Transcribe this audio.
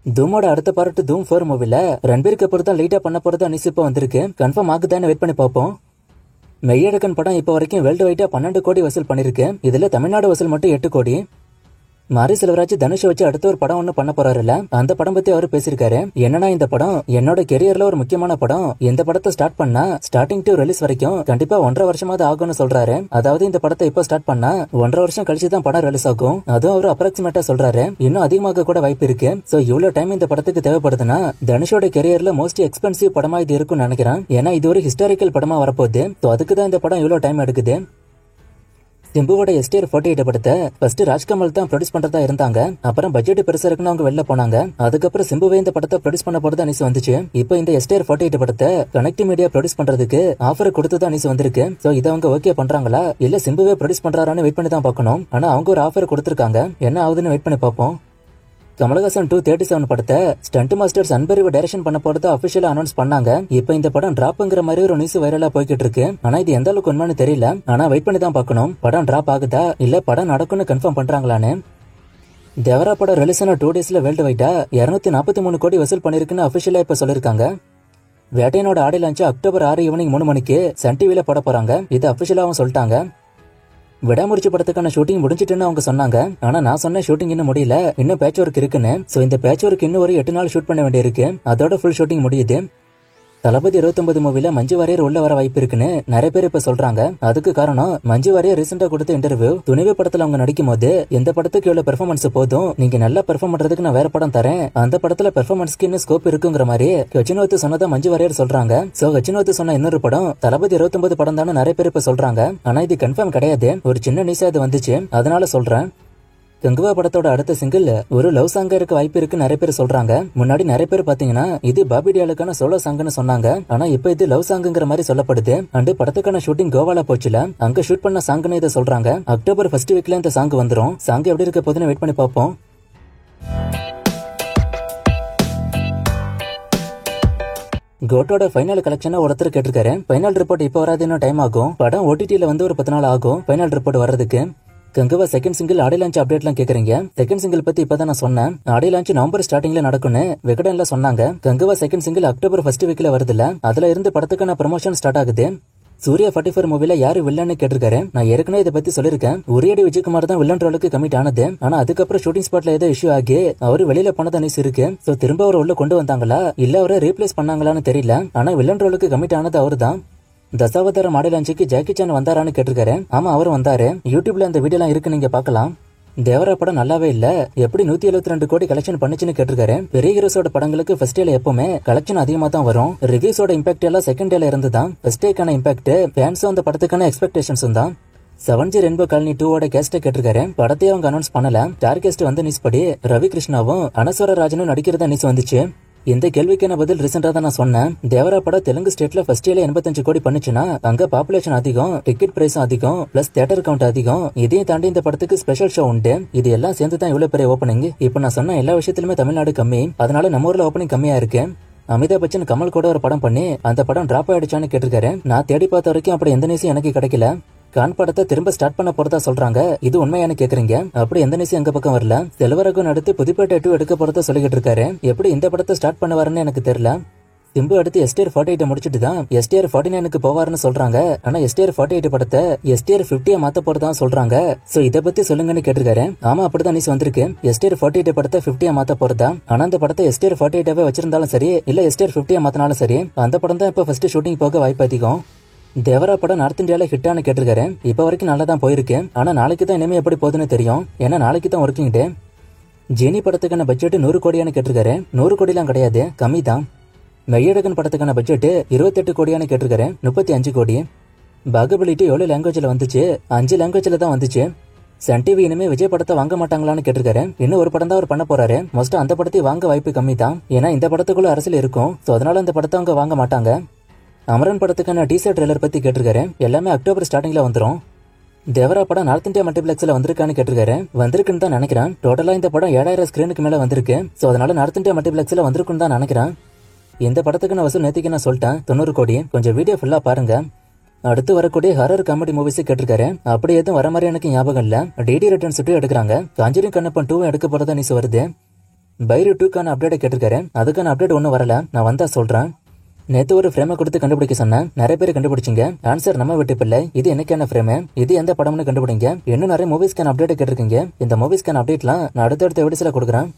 தூமோட அடுத்த பார்ட் தூம் 4 மூவில ரன்பீர் கபூர் தான் லைட்டா பண்ண போறதா நியூஸ் இப்ப வந்திருக்கு. கன்ஃபார்ம் ஆகுதான்னு வெயிட் பண்ணி பார்ப்போம். மெய்யழகன் படம் இப்ப வரைக்கும் வேர்ல்டு வைடா 12 கோடி வசூல் பண்ணிருக்கு. இதுல தமிழ்நாடு வசூல் மட்டும் 8 கோடி. மாரி செல்வராஜ் தனுஷை வச்சு அடுத்த ஒரு படம் ஒண்ணு பண்ண போறாருல, அந்த படம் பத்தி அவர் பேசியிருக்காரு. என்னன்னா, இந்த படம் என்னோட கெரியர்ல ஒரு முக்கியமான படம். இந்த படத்தை ஸ்டார்ட் பண்ணா ஸ்டார்டிங் டு ரிலீஸ் வரைக்கும் கண்டிப்பா 1.5 வருஷமாவது ஆகும்னு சொல்றாரு. அதாவது இந்த படத்தை இப்ப ஸ்டார்ட் பண்ணா 1.5 வருஷம் கழிச்சு தான் படம் ரிலீஸ் ஆகும். அதுவும் அவர் அப்ராக்சிமேட்டா சொல்றாரு. இன்னும் அதிகமாக கூட வாய்ப்பு இருக்கு. சோ இவ்வளவு டைம் இந்த படத்துக்கு தேவைப்படுதுன்னா தனுஷோட கெரியர்ல மோஸ்ட் எக்ஸ்பென்சிவ் படமா இது இருக்கும்னு நினைக்கிறேன். ஏன்னா இது ஒரு ஹிஸ்டாரிக்கல் படமா வரப்போகுது. சோ அதுக்கு தான் இந்த படம் இவ்வளவு டைம் எடுக்குது. சிம்புவோட STR 48 படத்தை ஃபர்ஸ்ட் ராஜ்கமல் தான் ப்ரொடியூஸ் பண்றதா இருந்தாங்க. அப்புறம் பட்ஜெட் பெருசா இருக்குன்னு அவங்க வெளில போனாங்க. அதுக்கப்புறம் சிம்புவே இந்த படத்தை ப்ரொடியூஸ் பண்ண போறதா நியூஸ் வந்துச்சு. இப்போ இந்த STR 48 படத்தை கனெக்டிவ் மீடியா ப்ரொடியூஸ் பண்றதுக்கு ஆஃபர் கொடுத்ததா நியூஸ் வந்திருக்கு. சோ இதை அவங்க ஓகே பண்றாங்களா இல்ல சிம்புவே ப்ரொடியூஸ் பண்றாரான்னு வெயிட் பண்ணி தான் பார்க்கணும். ஆனா அவங்க ஒரு ஆஃபர் கொடுத்திருக்காங்க. என்ன ஆகுதுன்னு வெயிட் பண்ணி பார்ப்போம். கமலஹாசன் 237 படத்தை ஸ்டண்ட் மாஸ்டர்ஸ் அன்பறிவு டைரக்ஷன் பண்ண போறதா அபிஷியலா அனௌன்ஸ் பண்ணாங்க. இப்ப இந்த படம் டிராப்ங்கிற மாதிரி ஒரு நியூஸ் வைரலா போய்கிட்டு இருக்கு. ஆனா இது எந்த அளவுக்கு உண்மைன்னு தெரியல. ஆனா வெயிட் பண்ணி தான் பார்க்கணும். படம் டிராப் ஆகுதா இல்ல படம் நடக்கும்னு கன்ஃபார்ம் பண்றாங்களான்னு. தேவரா படம் ரிலீஸ் ஆன 2 டேஸ்ல வேர்ல்டு வைடா 243 கோடி வசூல் பண்ணிருக்குன்னு அபிஷியலா இப்ப சொல்லிருக்காங்க. வேட்டையனோட ஆடியோ லான்ச் அக்டோபர் 6 ஈவினிங் 3 மணிக்கு சன் டிவில போட போறாங்க. இது அபிஷியலாவும் சொல்லிட்டாங்க. விடாமுயற்சி படத்துக்கான ஷூட்டிங் முடிஞ்சிட்டுன்னு அவங்க சொன்னாங்க. ஆனா நான் சொன்ன ஷூட்டிங் இன்னும் முடியல, இன்னும் பேட்ச் ஒர்க் இருக்குன்னு. சோ இந்த பேட்ச் ஒர்க் இன்னும் ஒரு 8 நாள் ஷூட் பண்ண வேண்டியிருக்கு. அதோட ஃபுல் ஷூட்டிங் முடியுது. தளபதி 29 மூவில மஞ்சு வாரியர் உள்ள வர வாய்ப்பு இருக்குன்னு நிறைய பேர் இப்ப சொல்றாங்க. அதுக்கு காரணம் மஞ்சு வாரியர் ரீசெண்டா கொடுத்த இன்டர்வியூ. துணிவு படத்துல அவங்க நடிக்கும் போது இந்த படத்துக்கு இவ்வளவு பெர்ஃபார்மன்ஸ் போதும், நீங்க நல்லா பெர்ஃபார்ம் பண்றதுக்கு நான் வேற படம் தரேன், அந்த படத்துல பெர்ஃபார்மன்ஸ்க்கு இன்னும் ஸ்கோப் இருக்குங்கிற மாதிரி கச்சினோத்து சொன்னதா மஞ்சு வாரியர் சொல்றாங்க. சோ கச்சினோத்து சொன்ன இன்னொரு படம் தளபதி 29 படம் தானே நிறைய பேர் இப்ப சொல்றாங்க. ஆனா இது கன்ஃபார்ம் கிடையாது. ஒரு சின்ன நியூஸா இது வந்துச்சு, அதனால சொல்றேன். கங்குவா படத்தோட அடுத்த சிங்கிள் ஒரு லவ் சாங்கா இருக்க வாய்ப்பு இருக்கு நிறைய பேர் சொல்றாங்க. முன்னாடி நிறைய பேர் பாத்தீங்கன்னா இது பாபி டியாலுக்கான சோலோ சாங்னு சொன்னாங்க. ஆனா இப்ப இது லவ் சாங்குங்கிற மாதிரி சொல்லப்படுது. அண்ட் படத்துக்கான ஷூட்டிங் கோவால போச்சுல, அங்க ஷூட் பண்ண சாங்னு இதை சொல்றாங்க. அக்டோபர் ஃபர்ஸ்ட் வீக்ல இந்த சாங் வந்துரும். சாங் எப்படி இருக்க போதுன்னு வெயிட் பண்ணி பார்ப்போம். கோட்டோட ஃபைனல் கலெக்ஷனை ஒருத்தர் கேட்டிருக்காரு. ஃபைனல் ரிப்போர்ட் இப்ப வராது, இன்னும் டைம் ஆகும். படம் OTTல வந்து ஒரு 10 நாள் ஆகும் ஃபைனல் ரிப்போர்ட் வர்றதுக்கு. Kanguva second single audio launch அப்டேட்லாம் கேக்குறீங்க. செகண்ட் சிங்கிள் பத்தி இப்பதான் நான் சொன்னேன். ஆடியோ லான்ச் நவம்பர் ஸ்டார்டிங்ல நடக்கும்னு விகடன்ல சொன்னாங்க. Kanguva second single October first வீக்ல வருதுல, அதுல இருந்து படத்துக்கான ப்ரமோஷன் ஸ்டார்ட் ஆகுது. சூர்யா 44 மூவில யாரு வில்லன்னு கேட்டிருக்காரு. நான் ஏற்கனவே இதை பத்தி சொல்லிருக்கேன். உரியடி விஜயகுமார் தான் வில்லன் ரோலுக்கு கமிட் ஆனது. ஆனா அதுக்கப்புறம் ஷூட்டிங் ஸ்பாட்ல ஏதோ இஷ்யூ ஆகி அவரு வெளியில போனதா நியூஸ் இருக்கு. சோ திரும்ப அவரை உள்ள கொண்டு வந்தாங்களா இல்ல அவரை ரீப்ளேஸ் பண்ணாங்களான்னு தெரியல. ஆனா வில்லன் ரோலுக்கு கமிட் ஆனது அவரு தான். தசாவதார மாடல் லான்ச்சுக்கு ஜாக்கி சான் வந்தாரான்னு கேட்டிருக்காரு. ஆமா அவரும் வந்தாரு. யூடியூப்ல அந்த வீடியோ எல்லாம் இருக்கு, நீங்க பாக்கலாம். தேவரா படம் நல்லாவே இல்ல, எப்படி 172 கோடி கலெக்ஷன் பண்ணுச்சுன்னு கேட்டிருக்காரு. பெரிய ஹீரோஸோட படங்களுக்கு ஃபர்ஸ்ட் டேல எப்பவுமே கலெக்ஷன் அதிகமா தான் வரும். ரிவ்யூஸோட இம்பாக்ட் எல்லாம் செகண்ட் டேல இருந்துதான். ஃபர்ஸ்ட் டேக்கான இம்பாக்ட் ஃபேன்ஸும் அந்த படத்துக்கான எக்ஸ்பெக்டேஷன்ஸும் தான். 7G ரெயின்போ காலனி 2 கேஸ்ட கேட்டிருக்காரு. படத்தையே அவங்க அனௌன்ஸ் பண்ணல. ஸ்டார் கேஸ்ட் வந்து நியூஸ் படி ரவி கிருஷ்ணாவும் அனஸ்வர ராஜனும் நடிக்கிறதா நியூஸ் வந்துச்சு. இந்த கேள்விக்கான பதில் ரீசெண்டா தான் நான் சொன்னேன். தேவரா படம் தெலுங்கு ஸ்டேட்ல ஃபர்ஸ்ட் டேல 85 கோடி பண்ணுச்சுன்னா அங்க பாப்புலேஷன் அதிகம், டிக்கெட் பிரைஸும் அதிகம், பிளஸ் தியேட்டர் கவுண்ட் அதிகம். இதையும் தாண்டி இந்த படத்துக்கு ஸ்பெஷல் ஷோ உண்டு. இது எல்லாம் சேர்ந்து தான் இவ்வளவு பெரிய ஓப்பனிங். இப்ப நான் சொன்ன எல்லா விஷயத்திலுமே தமிழ்நாடு கம்மி, அதனால நம்ம ஊர்ல ஓப்பனிங் கம்மியா இருக்கு. அமிதாப் பச்சன் கமல் கூட ஒரு படம் பண்ணி அந்த படம் டிராப் ஆயிடுச்சான்னு கேட்டிருக்காரு. நான் தேடி பார்த்த வரைக்கும் அப்படி எந்த நியூஸும் எனக்கு கிடைக்கல. கான் படத்தை திரும்ப ஸ்டார்ட் பண்ண போறதா சொல்றாங்க. இது உண்மையானு கேக்குறீங்க. அப்படி எந்த நியூஸும் எங்க பக்கம் வரல. செல்வரகன் அடுத்து புதுப்பேட்டை 2 எடுக்க போறதா சொல்லிக்கிட்டு இருக்காரு. எப்படி இந்த படத்தை ஸ்டார்ட் பண்ணுவாருன்னு எனக்கு தெரியல. சிம்பு அடுத்து STR 48 முடிச்சிட்டு தான் STR 49க்கு போவாருன்னு சொல்றாங்க. ஆனா STR 48 படத்தை STR 50 மாத்த போறதா சொல்றாங்க. சோ இத பத்தி சொல்லுங்கன்னு கேட்டிருக்காரு. ஆமா அப்படிதான் நியூஸ் வந்திருக்கு. STR 48 படத்தை 50 மாத்த போறதா. ஆனா அந்த படத்தை STR 48 வச்சிருந்தாலும் சரி இல்ல STR 50 மாத்தினாலும் சரி, அந்த படம் தான் இப்ப ஃபர்ஸ்ட் ஷூட்டிங் போக வாய்ப்பு அதிகம். தேவரா படம் நார்த் இந்தியால ஹிட்டானு கேட்டிருக்காரு. இப்ப வரைக்கும் நல்லா தான் போயிருக்கு. ஆனா நாளைக்கு தான் இனிமே எப்படி போகுதுன்னு தெரியும். ஏன்னா நாளைக்கு தான் ஒர்க்கிங் டே. ஜெனி படத்துக்கான பட்ஜெட் 100 கோடியானு கேட்டிருக்காரு. 100 கோடிலாம் கிடையாது, கம்மி தான். மெய்யழகன் படத்துக்கான பட்ஜெட் 28 கோடியானு கேட்டிருக்காரு. 35 கோடி. பாகுபலி 2 எவ்வளவு லாங்குவேஜ்ல வந்துச்சு? 5 லாங்குவேஜ்ல தான் வந்துச்சு. சன் டிவி இனிமே விஜய் படத்தை வாங்க மாட்டாங்களான்னு கேட்டிருக்காரு. இன்னும் ஒரு படம் தான் அவர் பண்ண போறாரு. மோஸ்டா அந்த படத்தை வாங்க வாய்ப்பு கம்மி தான். ஏன்னா இந்த படத்துக்குள்ள அரசியல் இருக்கும். சோ அதனால அந்த படத்தை அவங்க வாங்க மாட்டாங்க. அமரன் படத்துக்கான டீசர் ட்ரெய்லர் பத்தி கேட்டிருக்காரு. எல்லாமே அக்டோபர் ஸ்டார்டிங்ல வந்துரும். தேவரா படம் நார்த் இந்தியா மல்டிபிளெக்ஸ்ல வந்திருக்கான்னு கேட்டிருக்காரு. வந்திருக்குன்னு தான் நினைக்கிறேன். டோட்டலா இந்த படம் 7000 ஸ்கிரீனுக்கு மேல வந்திருக்கு. சோ அதனால நார்த் இந்தியா மல்டிபிளெக்ஸ்ல வந்திருக்குன்னு தான் நினைக்கிறேன். இந்த படத்துக்கு நான் வசூல் நேத்திக்கு நான் சொல்லிட்டேன் 90 கோடி. கொஞ்சம் வீடியோ ஃபுல்லா பாருங்க. அடுத்து வரக்கூடிய ஹரர் காமெடி மூவிஸ் கேட்டிருக்காரு. அப்படி எதுவும் வர மாதிரி எனக்கு ஞாபகம் இல்ல. டிடி ரிட்டர்ன்ஸ் 2 எடுக்கிறாங்க. காஞ்சூரிங் கண்ணப்பன் 2 எடுக்க போறதா நியூஸ் வருது. பைரு 2க்கான அப்டேட் கேட்டிருக்காரு. அதுக்கான அப்டேட் ஒன்றும் வரல, நான் வந்தா சொல்றேன். நேத்து ஒரு ஃப்ரேமை கொடுத்து கண்டுபிடிக்க சொன்னேன், நிறைய பேர் கண்டுபிடிச்சிங்க. ஆன்சர் நம்ம வெட்டி பிள்ளை. இது என்னைக்கான ஃப்ரேம், இது எந்த படம்னு கண்டுபிடிங்க. இன்னும் நிறைய மூவிஸ்க்கான அப்டேட் கேட்டிருக்கீங்க. இந்த மூவிஸ்க்கான அப்டேட்லாம் நான் அடுத்தடுத்த வீடியோஸ்ல கொடுக்குறேன்.